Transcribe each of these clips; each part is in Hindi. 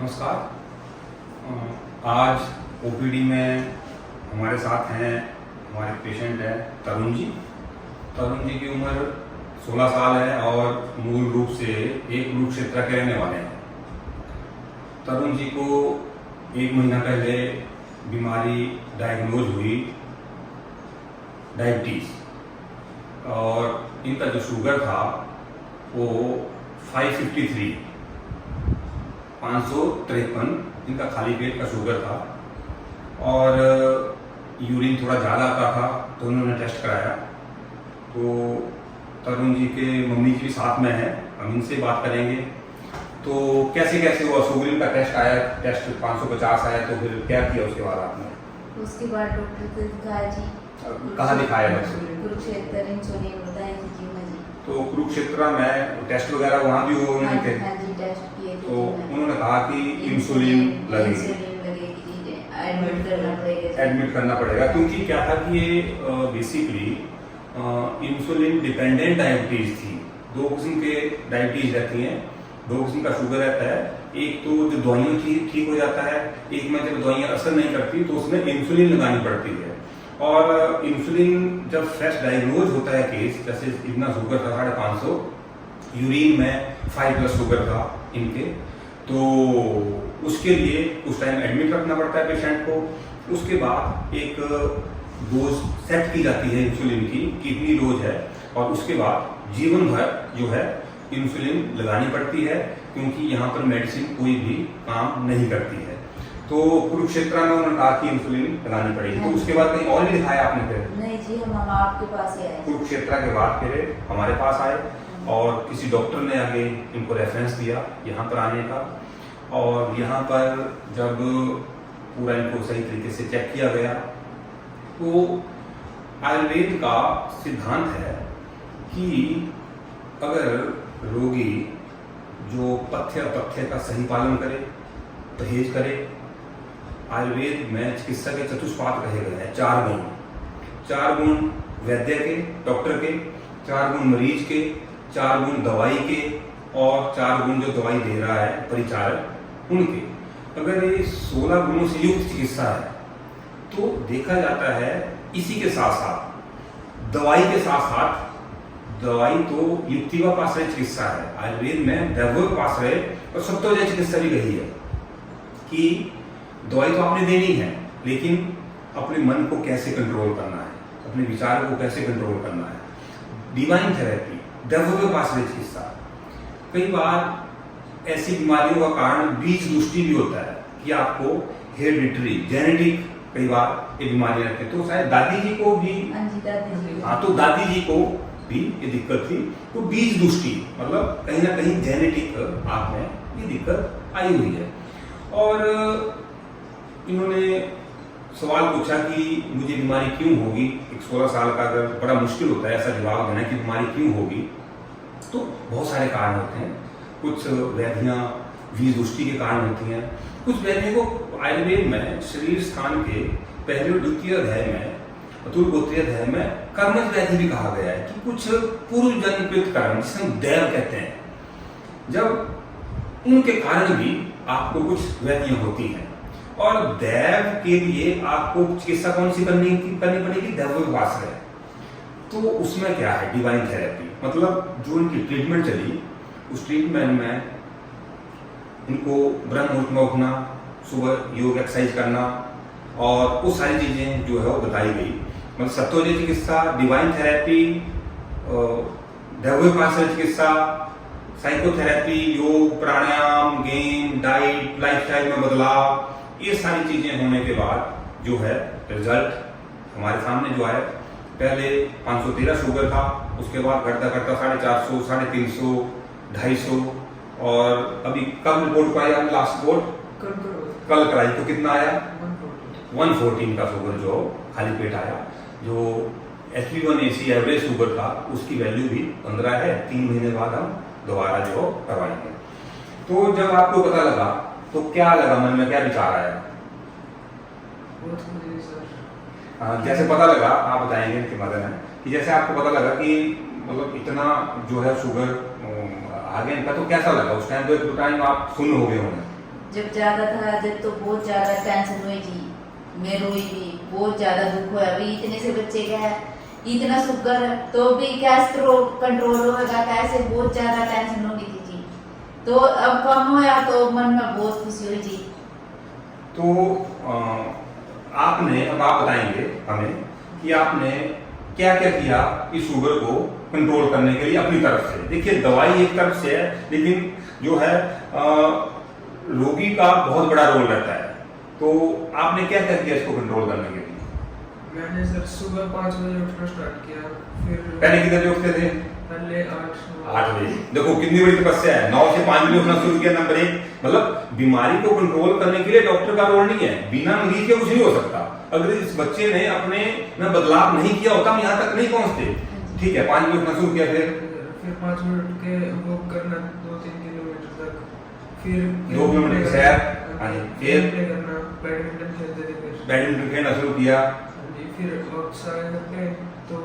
नमस्कार। आज ओपीडी में हमारे साथ हैं हमारे पेशेंट हैं तरुण जी। तरुण जी की उम्र 16 साल है और मूल रूप से एक कुरुक्षेत्र के रहने वाले हैं। तरुण जी को 1 महीना पहले बीमारी डायग्नोज हुई, डायबिटीज, और इनका जो शुगर था वो 553 इनका खाली पेट का शुगर था और यूरिन थोड़ा ज़्यादा आता था, तो उन्होंने टेस्ट कराया। तो तरुण जी के मम्मी जी भी साथ में है, हम इनसे बात करेंगे। तो कैसे कैसे हुआ, शुगर का टेस्ट आया, टेस्ट 550 आया, तो फिर क्या किया उसके बाद आपने? उसके बाद डॉक्टर को दिखाया जी। कहाँ दिखाया डॉक्टर? कुरुक्षेत्र इंसुलिन बताया जी जी। तो कुरुक्षेत्र में टेस्ट वगैरह वहाँ भी हुए उन्होंने? हाँ जी, टेस्ट किए थे। तो उन्होंने कहा कि इंसुलिन लगेगी, एडमिट करना पड़ेगा, क्योंकि क्या था कि ये बेसिकली इंसुलिन डिपेंडेंट डायबिटीज थी। 2 किस्म के डायबिटीज रहती हैं, 2 किस्म का शुगर रहता है। एक तो जो दवाइयों ठीक हो जाता है, एक में जब दवाइयाँ असर नहीं करती तो उसमें इंसुलिन लगानी पड़ती है। और इंसुलिन जब फ्रेश डायग्नोज होता है केस, जैसे इतना शुगर था 550, यूरिन में 5+ शुगर था इनके, तो उसके लिए उस टाइम एडमिट रखना पड़ता है पेशेंट को। उसके बाद एक डोज सेट की जाती है इंसुलिन की, कितनी डोज है, और उसके बाद जीवन भर जो है इंसुलिन लगानी पड़ती है, क्योंकि यहाँ पर मेडिसिन कोई भी काम नहीं करती है। तो कुरुक्षेत्र में उन्होंने कहा कि इंसुलिन लगानी पड़ेगी। तो उसके बाद कहीं और भी दिखाया आपने फिर? नहीं जी, हम आपके पास ही आए। कुरुक्षेत्र के बाद फिर हमारे पास आए और किसी डॉक्टर ने आगे इनको रेफरेंस दिया यहाँ पर आने का। और यहाँ पर जब पूरा इनको सही तरीके से चेक किया गया, तो आयुर्वेद का सिद्धांत है कि अगर रोगी जो पथ्य अपथ्य का सही पालन करे, परहेज करे, आयुर्वेद में चिकित्सा के चतुष्पाद कहे गए हैं, 4 गुण वैद्य के, डॉक्टर के, 4 गुण मरीज के, 4 गुण दवाई के, और 4 गुण जो दवाई दे रहा है परिचारक उनके। अगर ये 16 गुणों से युक्त चिकित्सा है, तो देखा जाता है इसी के साथ साथ दवाई के साथ साथ, दवाई तो युक्तिवापाश्रय चिकित्सा है, आयुर्वेद में दैवोपाश्रय और सत्वजय चिकित्सा भी कही है कि दवाई तो आपने देनी है, लेकिन अपने मन को कैसे कंट्रोल करना है, अपने विचारों को कैसे कंट्रोल करना है। डिवाइन थेरेपी, दैवोपाश्रय चिकित्सा। कई बार ऐसी बीमारियों का कारण बीज दृष्टि भी होता है कि आपको हेरिडिटरी, जेनेटिक कई बार ये बीमारी रहती है। तो शायद दादी जी को भी, हाँ, तो दादी जी को भी ये दिक्कत थी। तो बीज दृष्टि मतलब कहीं ना कहीं जेनेटिक आप में ये दिक्कत आई हुई है। और इन्होंने सवाल पूछा कि मुझे बीमारी क्यों होगी। एक 16 साल का अगर बड़ा मुश्किल होता है ऐसा जवाब देना कि बीमारी क्यों होगी, तो बहुत सारे कारण होते हैं। कुछ व्याधियाँ बीज दृष्टि के कारण होती हैं, कुछ व्याधियों को आयुर्वेद में शरीर स्थान के पहले और द्वितीय अध्याय में, अतुर्गोत्रीय अध्याय में कर्मज व्याधि भी कहा गया है कि कुछ पूर्व जन्मकृत कर्म, जिसे हम दैव कहते हैं, जब उनके कारण भी आपको कुछ व्याधियां होती हैं। और दैव के लिए आपको चिकित्सा कौन सी करनी पड़ेगी? दैवोपाश्रय। तो उसमें क्या है? डिवाइन थेरेपी, मतलब जो उनकी ट्रीटमेंट चली, उस ट्रीटमेंट में उनको ब्रह्म मुहूर्त में उठना, सुबह योग एक्सरसाइज करना, और वो सारी चीजें जो है वो बताई गई। मतलब सत्वजय चिकित्सा, डिवाइन थेरेपी, दैवोपाश्रय चिकित्सा, साइकोथेरेपी, योग, प्राणायाम, गेम, डाइट, लाइफस्टाइल में बदलाव, ये सारी चीजें होने के बाद जो है रिजल्ट हमारे सामने जो आया। पहले 513 शुगर था, उसके बाद घटता घटता 450, 350, 250, और अभी कब रिपोर्ट को आया? लास्ट रिपोर्ट कल कराई, तो कितना आया? 114 का शुगर जो खाली पेट आया। जो HbA1c एवरेज शुगर था उसकी वैल्यू भी 15 है। 3 महीने बाद हम दोबारा जो करवाएंगे। तो जब आपको पता लगा तो क्या लगा, मन में क्या विचार आया? जैसे पता लगा, आप बताएंगे कि मदन है कि जैसे आपको पता लगा कि मतलब इतना जो है शुगर आ गया इनका, तो कैसा लगा उस टाइम? तो टाइम आप सुन हो गए होंगे। जब ज्यादा था जब तो बहुत ज्यादा टेंशन हुई जी, मैं रोई भी, बहुत ज्यादा दुख हुआ। अभी इतने से बच्चे का है, इतना शुगर तो भी कैसे कंट्रोल होगा, कैसे बहुत ज्यादा टेंशन होगी थी जी। तो अब कम हुआ तो मन में बहुत खुशी हुई जी। तो आपने, अब आप बताएंगे हमें कि आपने क्या क्या किया इस शुगर को कंट्रोल करने के लिए अपनी तरफ से। देखिए दवाई एक तरफ से है, लेकिन जो है रोगी का बहुत बड़ा रोल रहता है। तो आपने क्या क्या किया इसको कंट्रोल करने के लिए? मैंने सर सुबह 5 बजे उठना स्टार्ट किया। फिर पहले कितने बजे उठते थे? पहले 8 बजे। देखो कितनी बड़ी तपस्या है, 9 से 5 बजे उठना शुरू किया। नंबर 1, मतलब बीमारी को कंट्रोल करने के लिए डॉक्टर का रोल नहीं है, बिना मरीज के कुछ नहीं हो सकता। अगर इस बच्चे ने अपने में बदलाव नहीं किया होता हम यहाँ तक नहीं पहुंचते। ठीक है, 5 बजे उठना शुरू किया। फिर 5 मिनट उठ के वॉक करना 2-3 किलोमीटर तक, फिर 2 किलोमीटर की सैर, हाँ जी, फिर प्ले करना, बैडमिंटन खेलते थे, फिर बैडमिंटन खेलना शुरू किया। फिर वॉक सारे करके तो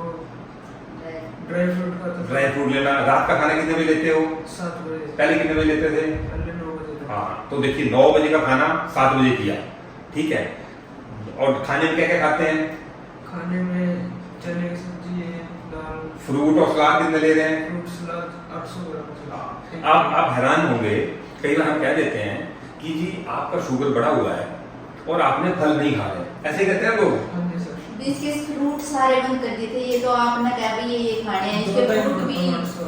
ड्राई फ्रूट खाता। ड्राई फ्रूट लेना। रात का खाना कितने बजे लेते हो? 7 बजे। पहले कितने बजे लेते थे? पहले 9 बजे तक। हाँ, तो देखिए 9 बजे का खाना 7 बजे किया। ठीक है, और खाने में क्या क्या खाते हैं? खाने में चने की सब्जी, दाल, फ्रूट और सलाद कितने ले रहे हैं? फ्रूट सलाद 800 ग्राम। आप हैरान होंगे, कई बार हम कह देते हैं कि जी आपका शुगर बढ़ा हुआ है और आपने फल नहीं खा रहे, ऐसे कहते हैं लोग। हाँ जी सर। इसके फ्रूट सारे बंद कर दिए थे, ये तो आपने कहा भी ये खाने हैं, इसके फ्रूट भी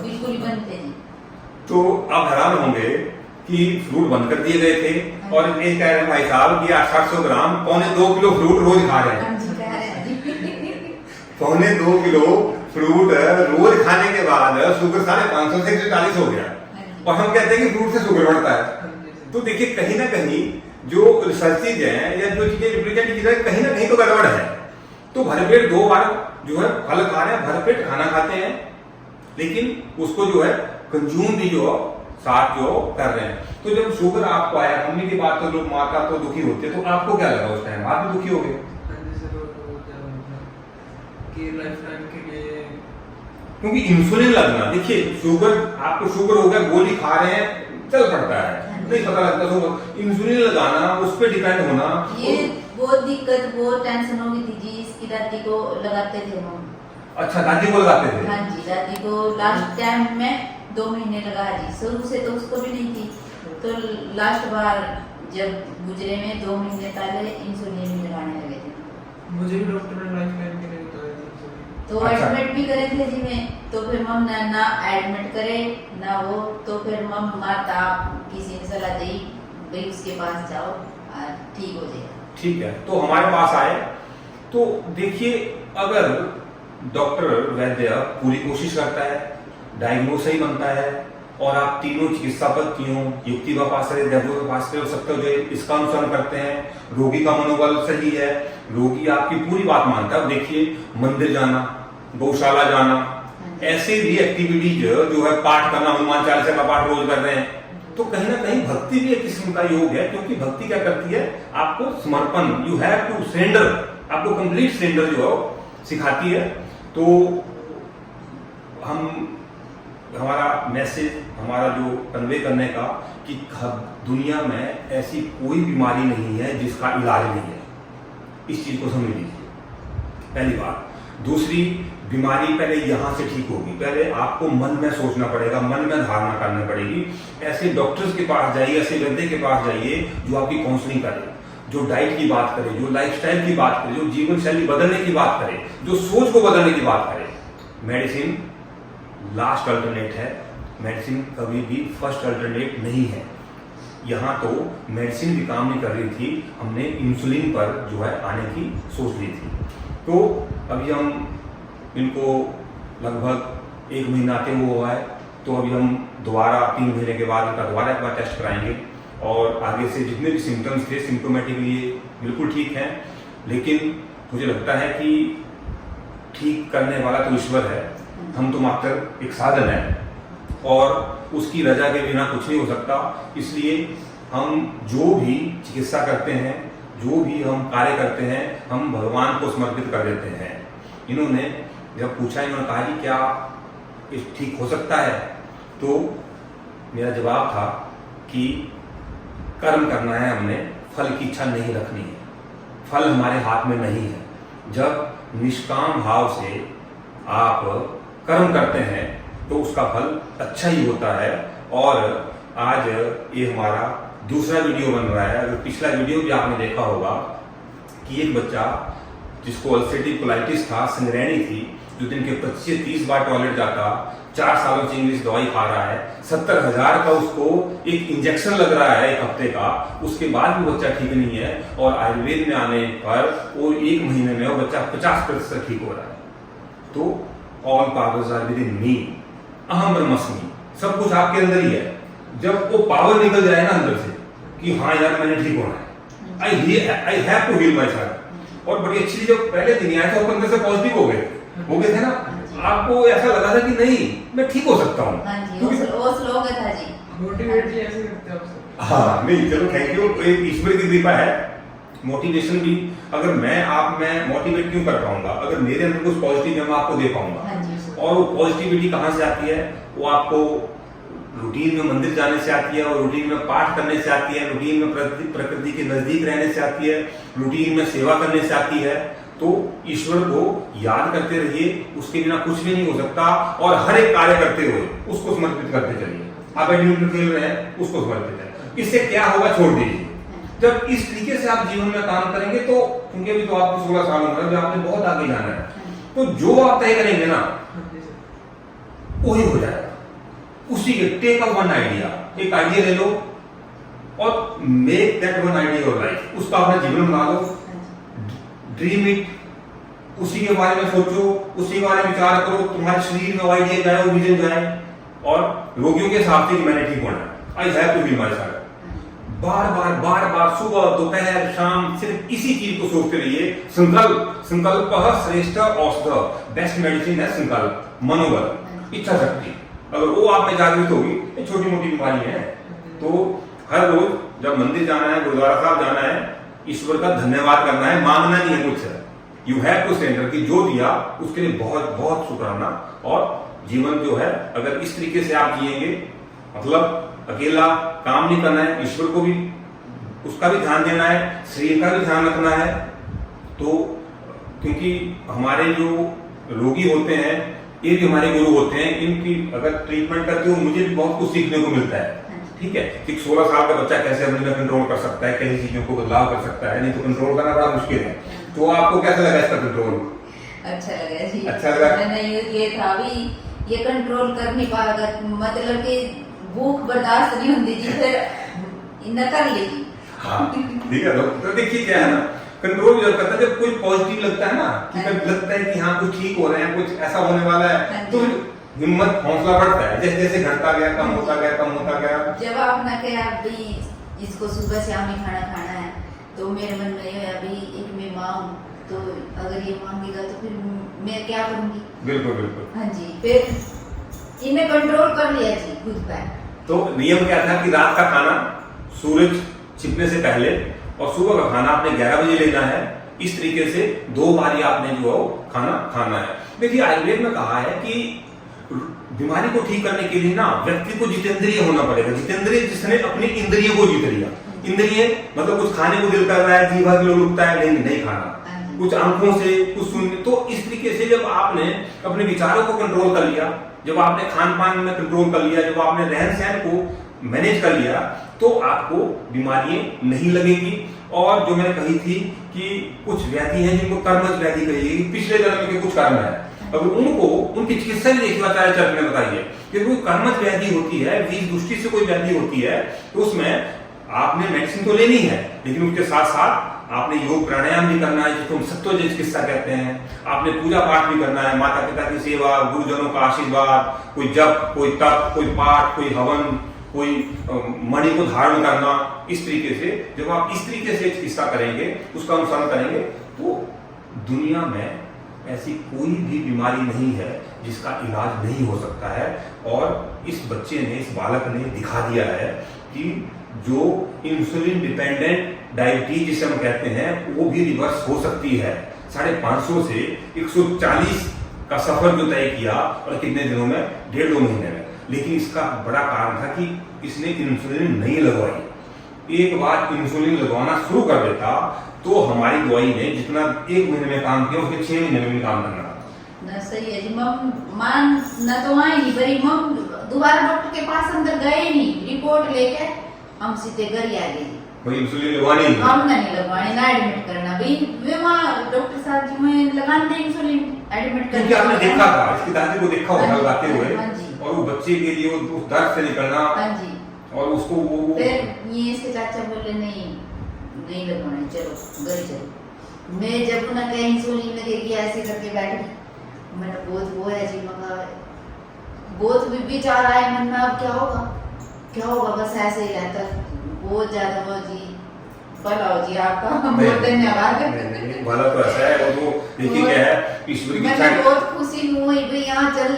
बिल्कुल ही बंद थे जी। तो आप हैरान होंगे कि फ्रूट बंद कर दिए गए थे और ये कह रहे हैं भाई साहब कि 800 ग्राम, 2.25 किलो फ्रूट रोज खा रहे हैं। हाँ जी, कह रहे हैं जी। 2.25 किलो फ्रूट रोज खाने के बाद शुगर 550 से 140 हो गया, और हम कहते हैं कि फ्रूट से शुगर बढ़ता है। तो देखिए कहीं ना कहीं जो रिसर्चेज हैं या जो चीजें रिप्रेजेंट की जाए, कहीं ना कहीं तो गड़बड़ है। तो भरपेट 2 बार जो है फल खा रहे हैं, भरपेट खाना खाते हैं, लेकिन उसको जो है कंज्यूम भी जो साथ जो कर रहे हैं। तो जब शुगर आपको आया, मम्मी की बात तो लोग, माता तो दुखी होती है, तो आपको क्या लगा उस टाइम? आप भी दुखी हो गए कि लाइफ टाइम के लिए, क्योंकि इंसुलिन लगना, देखिए शुगर, आपको शुगर हो गया, गोली खा रहे हैं, चल पड़ता है, नहीं पता लगता शुगर। इंसुलिन लगाना, उस पर डिपेंड होना, ये बहुत दिक्कत, बहुत टेंशन हो गई थी जी। इसकी दादी को लगाते थे हम। अच्छा, दादी को लगाते थे? हाँ जी, दादी को लास्ट टाइम में 2 महीने लगा जी। शुरू से तो उसको भी नहीं थी, तो लास्ट बार जब गुजरे में 2 महीने पहले इंसुलिन लगाने लगे थे। मुझे भी डॉक्टर ने लाइफ टाइम के लिए बताया था। तो अच्छा। एडमिट भी करे थे जी मैं, तो फिर मम ना एडमिट करे ना वो, तो फिर मम माता किसी ने सलाह दी भाई उसके पास जाओ, ठीक हो जाएगा। ठीक है, तो हमारे पास आए, तो देखिए अगर डॉक्टर वैद्य पूरी कोशिश करता है, डायग्नोस सही बनता है, और आप तीनों चिकित्सा पद्धतियों युक्ति का पास करें, दैवों का पास करें, सकते हो जो इसका अनुसरण करते हैं, रोगी का मनोबल सही है, रोगी आपकी पूरी बात मानता है। देखिए मंदिर जाना, गौशाला जाना, ऐसे भी एक्टिविटीज जो है, पाठ करना, हनुमान चालीसा का पाठ रोज कर रहे हैं, तो कहीं ना कहीं भक्ति भी एक किस्म का योग है। क्योंकि भक्ति क्या करती है, आपको समर्पण, यू हैव टू सरेंडर, आपको कंप्लीट सरेंडर जो है सिखाती है। तो हमारा मैसेज, हमारा जो कन्वे करने का कि दुनिया में ऐसी कोई बीमारी नहीं है जिसका इलाज नहीं है, इस चीज को समझ लीजिए, पहली बात। दूसरी, बीमारी पहले यहां से ठीक होगी, पहले आपको मन में सोचना पड़ेगा, मन में धारणा करनी पड़ेगी। ऐसे डॉक्टर्स के पास जाइए, ऐसे वैद्य के पास जाइए जो आपकी काउंसलिंग करे, जो डाइट की बात करे, जो लाइफस्टाइल की बात करे, जो जीवन शैली बदलने की बात करे, जो सोच को बदलने की बात करे। मेडिसिन लास्ट अल्टरनेट है, मेडिसिन कभी भी फर्स्ट अल्टरनेट नहीं है। यहाँ तो मेडिसिन भी काम नहीं कर रही थी, हमने इंसुलिन पर जो है आने की सोच ली थी। तो अभी हम इनको लगभग 1 महीना आते हुआ है, तो अभी हम दोबारा 3 महीने के बाद इनका दोबारा एक बार टेस्ट कराएंगे, और आगे से जितने भी सिम्टम्स थे सिम्टोमेटिकली बिल्कुल ठीक हैं, लेकिन मुझे लगता है कि ठीक करने वाला तो ईश्वर है, हम तो मात्र एक साधन है, और उसकी रजा के बिना कुछ नहीं हो सकता। इसलिए हम जो भी चिकित्सा करते हैं, जो भी हम कार्य करते हैं, हम भगवान को समर्पित कर देते हैं। इन्होंने जब पूछा, इन्होंने कहा कि क्या ठीक हो सकता है, तो मेरा जवाब था कि कर्म करना है, हमने फल की इच्छा नहीं रखनी है, फल हमारे हाथ में नहीं है। जब निष्काम भाव से आप कर्म करते हैं तो उसका फल अच्छा ही होता है। और आज ये हमारा दूसरा वीडियो बन रहा है। अगर पिछला वीडियो भी आपने देखा होगा कि एक बच्चा जिसको अल्सरेटिव कोलाइटिस था, संग्रहणी थी, जो दिन के 25-30 बार टॉयलेट जाता, 4 सालों से इंग्लिश दवाई खा रहा है, 70,000 का उसको एक इंजेक्शन लग रहा है 1 हफ्ते का, उसके बाद भी बच्चा ठीक नहीं है। और आयुर्वेद में आने पर वो 1 महीने में वो बच्चा 50% ठीक हो रहा है। तो all powers are within me, अहम ब्रह्मास्मि, सब कुछ आपके अंदर ही है। जब वो पावर निकल जाए ना अंदर से कि हाँ यार मैंने ठीक होना है, I have to heal myself. और बड़ी अच्छी जब पहले दिन आया था वो अंदर से पॉजिटिव हो गए थे ना, आपको ऐसा लगा था कि नहीं मैं ठीक हो सकता हूँ। हाँ जी, वो श्लोक था जी, मोटिवेट जी ऐसे करते हैं आप सब। हाँ नहीं चलो थैंक यू, ईश्वर की कृपा है। मोटिवेशन भी अगर मैं मोटिवेट क्यों कर पाऊंगा, अगर मेरे अंदर कुछ पॉजिटिव है मैं आपको दे पाऊंगा। हाँ जी। और वो पॉजिटिविटी कहाँ से आती है? वो आपको रूटीन में मंदिर जाने से आती है, और रूटीन में पाठ करने से आती है, रूटीन में प्रकृति के नजदीक रहने से आती है, रूटीन में सेवा करने से आती है। तो ईश्वर को याद करते रहिए, उसके बिना कुछ भी नहीं हो सकता। और हर एक कार्य करते हुए उसको समर्पित करते चलिए। आप बैडमिंटन खेल रहे हैं, उसको समर्पित है, इससे क्या होगा छोड़ दीजिए। जब इस तरीके से आप जीवन में काम करेंगे तो, क्योंकि अभी तो आपको 16 साल हो रहा है, आपने बहुत आगे जाना है, तो जो आप तय करेंगे ना वही हो जाएगा। उसी के टेक अप वन आइडिया, एक आइडिया ले लो और make that one idea your life, उसका अपना जीवन बना लो। ड्रीम इट, उसी के बारे में सोचो, उसी के बारे में विचार करो, तुम्हारे शरीर में वो आइडिया जाए, वो विजन जाए। और रोगियों के हिसाब से कि मैंने ठीक होना है, I have to heal myself. बार बार सुबह दोपहर शाम सिर्फ इसी चीज को सोचते रहिए। संकल्प श्रेष्ठ औषध, बेस्ट मेडिसिन है संकल्प, मनोबल, इच्छा शक्ति। अगर वो आप में जागृत होगी, ये छोटी मोटी बीमारी है, तो हर रोज जब मंदिर जाना है, गुरुद्वारा साहब जाना है, ईश्वर का धन्यवाद करना है, मांगना नहीं है कुछ। यू हैव टू सेंटर कि जो दिया उसके लिए बहुत बहुत शुक्राना। और जीवन जो है अगर इस तरीके से आप जिएंगे, मतलब अकेला काम नहीं करना है, ईश्वर को भी उसका भी ध्यान देना है, शरीर का भी ध्यान रखना है। तो क्योंकि हमारे जो रोगी होते हैं ये भी हमारे गुरु होते हैं, इनकी अगर ट्रीटमेंट करते हो मुझे भी बहुत कुछ सीखने को मिलता है। ठीक है, कि 16 साल का बच्चा कैसे अपने कंट्रोल कर सकता है, कैसी चीजों को बदलाव कर सकता है, नहीं तो कंट्रोल करना बड़ा मुश्किल है। तो आपको कैसा लगा इसका कंट्रोल? अच्छा लगा जी, अच्छा लगा। मैंने ये था भी ये कंट्रोल कर नहीं पाएगा, मतलब कि भूख बर्दाश्त नहीं होती जी, फिर इन्हें कर ली। हाँ ठीक है। तो देखिए क्या है ना, कंट्रोल जब करता है जब कोई पॉजिटिव लगता है ना, कि जब लगता है कि हाँ कुछ ठीक हो रहे हैं, कुछ ऐसा होने वाला है, तो हिम्मत हौसला बढ़ता है। जैसे जैसे घटता गया, कम होता गया। जब आपने कहा अभी इसको सुबह शाम ही खाना खाना है, तो मेरे मन में ये अभी एक मैं माँ हूँ, तो अगर ये मांगेगा तो फिर मैं क्या करूंगी? बिल्कुल। हाँ जी, फिर इन्हें कंट्रोल कर लिया जी खुद पर। तो नियम क्या था कि रात का खाना सूरज छिपने से पहले और सुबह का खाना आपने 11 बजे लेना है। इस तरीके से 2 बार आपने जो है खाना खाना है। देखिए आयुर्वेद में कहा है कि बीमारी को ठीक करने के लिए ना व्यक्ति को जितेंद्रिय होना पड़ेगा। जितेंद्रिय जिसने अपनी इंद्रियों को जीत लिया। इंद्रिय मतलब कुछ खाने को दिल कर रहा है, जीवा की लोग रुकता है, नहीं खाना, कुछ आंखों से कुछ सुनने। तो इस तरीके से जब आपने अपने विचारों को कंट्रोल कर लिया, जब आपने खान पान में कंट्रोल कर लिया, जब आपने रहन सहन को मैनेज कर लिया, तो आपको बीमारियां नहीं लगेगी। और जो मैंने कही थी कि कुछ व्याधि हैं जिनको कर्मज व्याधि कहिएगी, पिछले जन्म के कुछ कर्म है, अगर उनको उनकी चिकित्सा भी देशवाचार्य चर्च में बताइए कि कोई कर्मज व्याधि होती है, बीज दृष्टि से कोई व्याधि होती है, तो उसमें आपने मेडिसिन तो लेनी है, लेकिन उसके साथ साथ आपने योग प्राणायाम भी करना है, जिसको हम सत्वजय चिकित्सा कहते हैं। आपने पूजा पाठ भी करना है, माता पिता की सेवा, गुरुजनों का आशीर्वाद, कोई जप, कोई तप, कोई पाठ, कोई हवन, कोई मणि को धारण करना। इस तरीके से जब आप इस तरीके से चिकित्सा करेंगे, उसका अनुसरण करेंगे, तो दुनिया में ऐसी कोई भी बीमारी नहीं है जिसका इलाज नहीं हो सकता है। और इस बच्चे ने, इस बालक ने दिखा दिया है कि जो इंसुलिन डिपेंडेंट डायबिटीज जिसे हम कहते हैं, वो भी रिवर्स हो सकती है। 550 से 140 का सफर जो तय किया, और कितने दिनों में, 1.5-2 महीने में। लेकिन इसका बड़ा कारण था कि इसने इंसुलिन नहीं लगवाई। एक बार इंसुलिन लगवाना शुरू कर देता तो हमारी दवाई ने जितना 1 महीने में काम किया उसके 6 महीने में भी काम करना था। ना सही है जी। मम मान न तो आई नहीं बड़ी मम दोबारा डॉक्टर के पास अंदर गए नहीं, रिपोर्ट लेके हम सीधे घर ही आ गए। कोई इंसुलिन लगवानी नहीं, हम नहीं लगवानी, ना एडमिट करना भाई। वे वहाँ डॉक्टर साहब जी में लगाने इंसुलिन एडमिट क्योंकि आपने देखा था इसकी दादी को देखा होगा हाँ जी, लगाते हुए, हाँ जी। और वो बच्चे के लिए उस दर्द से निकलना, हाँ जी। और उसको वो फिर ये इसके चाचा बोले नहीं लगवाना, चलो घर चलो। मैं जब ना कहीं इंसुलिन लगेगी ऐसे करके बैठ गई। मैंने बहुत वो है जी, मगर बहुत विचार आए मन में, अब क्या होगा, बस ऐसे ही रहता। बहुत ज्यादा वो जी भला हो जी आपका, बहुत धन्यवाद। भला तो ऐसा है, और वो देखिए क्या है ईश्वर की इच्छा। मैं बहुत खुशी हुई भाई यहाँ चल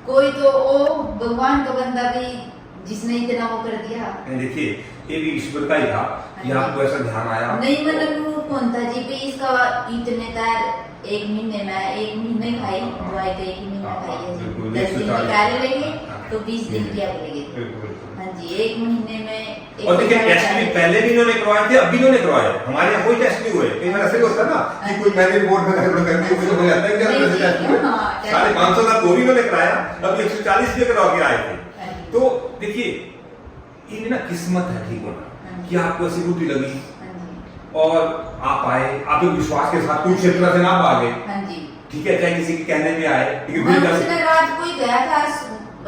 कोई तो ओ भगवान का बंदा भी जिसने इतना वो कर दिया। देखिए ये भी ईश्वर का ही था कि आपको ऐसा ध्यान आया। नहीं मतलब वो कौन था जी भाई इसका इतने तार 1 महीने में 1 महीने खाई दवाई तो 1 महीना खाई है। 10 दिन निकाले लेंगे तो 20 दिन की आप लेंगे। हाँ जी 1 महीने में। और देखिए टेस्ट भी पहले भी इन्होंने करवाए थे, अब भी इन्होंने करवाए। हमारे यहाँ कोई टेस्ट नहीं हुए, कई बार ऐसे होता है ना कि कोई मैंने रिपोर्ट में गड़बड़ कर दी, मुझे हो जाता है क्या टेस्ट हुए। 550 का तो भी इन्होंने कराया, अब 140 भी करवा के आए थे। तो देखिए ये ना किस्मत है ठीक होना, कि आपको ऐसी बुद्धि लगी और आप आए, आप एक विश्वास के साथ कोई क्षेत्र से ना भागे। हाँ जी ठीक है, चाहे किसी के कहने में आए, लेकिन उसने रात को ही गया था,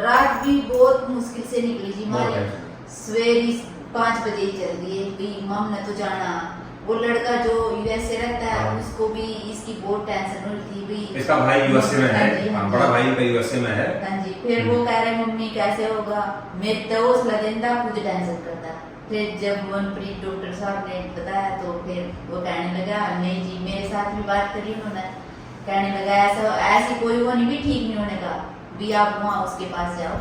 रात भी बहुत मुश्किल से निकली जी हमारी। सवेरे 5 बजे ही चल दिए, मम ने तो जाना। वो लड़का जो यूएसए रहता है उसको भी इसकी बहुत टेंशन हो रही थी। इसका भाई यूएसए में है, बड़ा भाई का यूएसए में है। हाँ जी फिर वो कह रहे मम्मी कैसे होगा, मैं तो हौसला देता खुद टेंशन करता। फिर जब मनप्रीत डॉक्टर साहब ने बताया तो फिर वो कहने लगा नहीं जी, मेरे साथ भी बात करी उन्होंने, कहने लगा ऐसी कोई वो नहीं भी ठीक नहीं होने का भी, आप वहाँ उसके पास जाओ।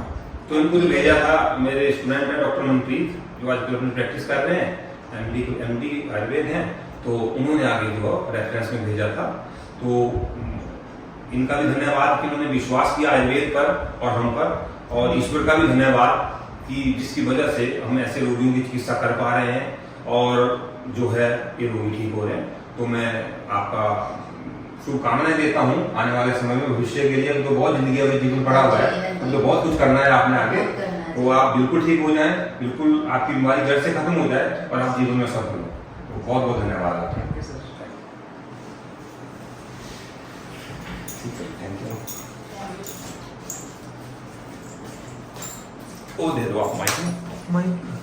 तो इनको जो भेजा था मेरे स्टूडेंट है डॉक्टर मनप्रीत, जो आजकल अपनी प्रैक्टिस कर रहे हैं, एमडी आयुर्वेद हैं, तो उन्होंने आगे जो रेफरेंस में भेजा था। तो इनका भी धन्यवाद कि उन्होंने विश्वास किया आयुर्वेद पर और हम पर, और ईश्वर का भी धन्यवाद कि जिसकी वजह से हम ऐसे रोगियों की चिकित्सा कर पा रहे हैं और जो है ये रोगी ठीक हो रहे हैं। तो मैं आपका शुभकामनाएं देता हूँ आने वाले समय में भविष्य के लिए। तो बहुत जिंदगी में जीवन पड़ा हुआ है, तो बहुत कुछ करना है आपने आगे, तो आप बिल्कुल ठीक हो जाएं, बिल्कुल आपकी बीमारी जड़ से खत्म हो जाए और आप जीवन में सफल हो। तो बहुत बहुत धन्यवाद आपका। Thank you. वो दे दो आप माइक।